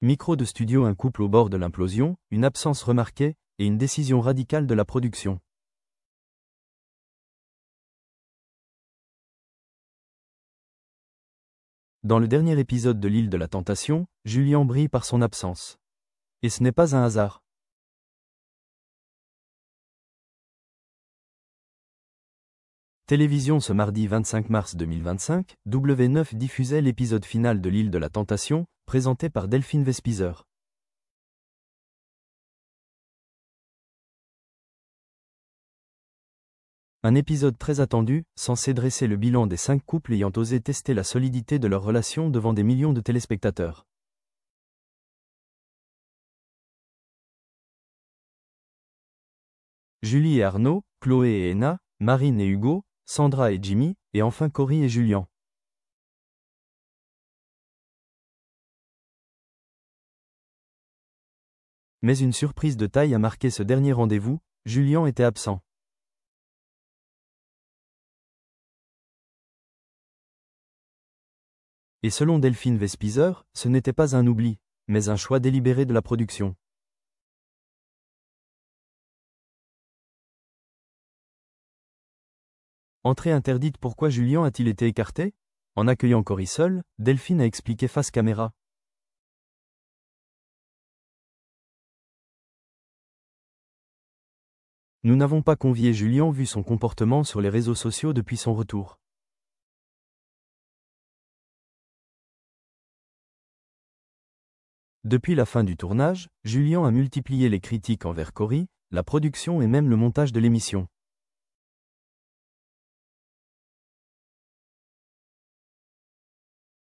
Micro de studio, un couple au bord de l'implosion, une absence remarquée, et une décision radicale de la production. Dans le dernier épisode de l'île de la Tentation, Julien brille par son absence. Et ce n'est pas un hasard. Télévision. Ce mardi 25 mars 2025, W9 diffusait l'épisode final de l'île de la Tentation, présenté par Delphine Vespizer. Un épisode très attendu, censé dresser le bilan des 5 couples ayant osé tester la solidité de leur relation devant des millions de téléspectateurs. Julie et Arnaud, Chloé et Enna, Marine et Hugo, Sandra et Jimmy, et enfin Cory et Julien. Mais une surprise de taille a marqué ce dernier rendez-vous, Julien était absent. Et selon Delphine Vespizer, ce n'était pas un oubli, mais un choix délibéré de la production. Entrée interdite. Pourquoi Julien a-t-il été écarté? En accueillant Cory seul, Delphine a expliqué face caméra. Nous n'avons pas convié Julien vu son comportement sur les réseaux sociaux depuis son retour. Depuis la fin du tournage, Julien a multiplié les critiques envers Cory, la production et même le montage de l'émission.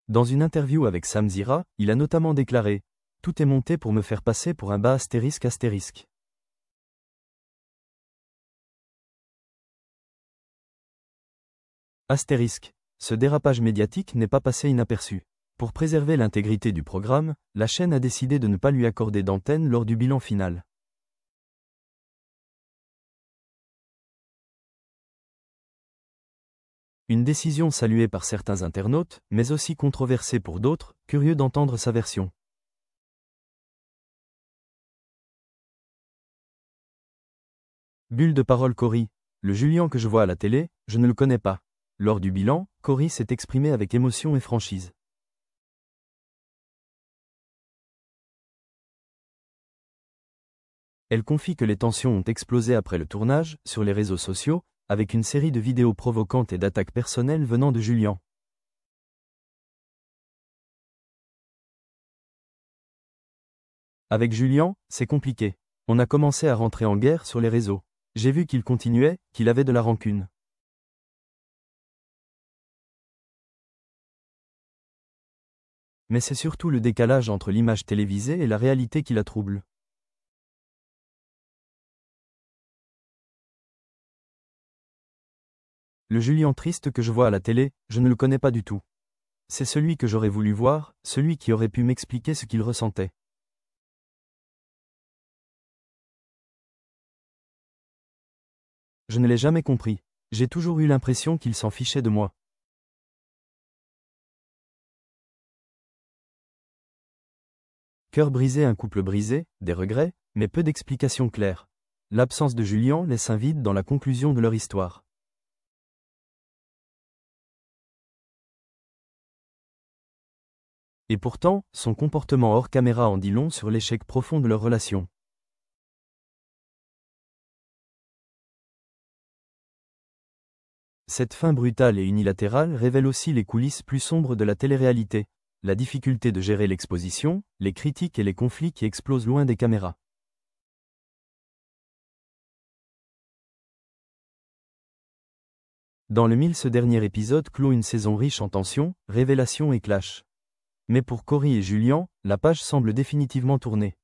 Dans une interview avec Sam Zira, il a notamment déclaré « Tout est monté pour me faire passer pour un bas astérisque astérisque. Astérisque. Ce dérapage médiatique n'est pas passé inaperçu. Pour préserver l'intégrité du programme, la chaîne a décidé de ne pas lui accorder d'antenne lors du bilan final. Une décision saluée par certains internautes, mais aussi controversée pour d'autres, curieux d'entendre sa version. Bulle de parole. Cory. Le Julien que je vois à la télé, je ne le connais pas. Lors du bilan, Cory s'est exprimé avec émotion et franchise. Elle confie que les tensions ont explosé après le tournage, sur les réseaux sociaux, avec une série de vidéos provocantes et d'attaques personnelles venant de Julien. Avec Julien, c'est compliqué. On a commencé à rentrer en guerre sur les réseaux. J'ai vu qu'il continuait, qu'il avait de la rancune. Mais c'est surtout le décalage entre l'image télévisée et la réalité qui la trouble. Le Julien triste que je vois à la télé, je ne le connais pas du tout. C'est celui que j'aurais voulu voir, celui qui aurait pu m'expliquer ce qu'il ressentait. Je ne l'ai jamais compris. J'ai toujours eu l'impression qu'il s'en fichait de moi. Cœur brisé. Un couple brisé, des regrets, mais peu d'explications claires. L'absence de Julien laisse un vide dans la conclusion de leur histoire. Et pourtant, son comportement hors caméra en dit long sur l'échec profond de leur relation. Cette fin brutale et unilatérale révèle aussi les coulisses plus sombres de la télé-réalité, la difficulté de gérer l'exposition, les critiques et les conflits qui explosent loin des caméras. Dans le mille, ce dernier épisode clôt une saison riche en tensions, révélations et clashs. Mais pour Cory et Julien, la page semble définitivement tournée.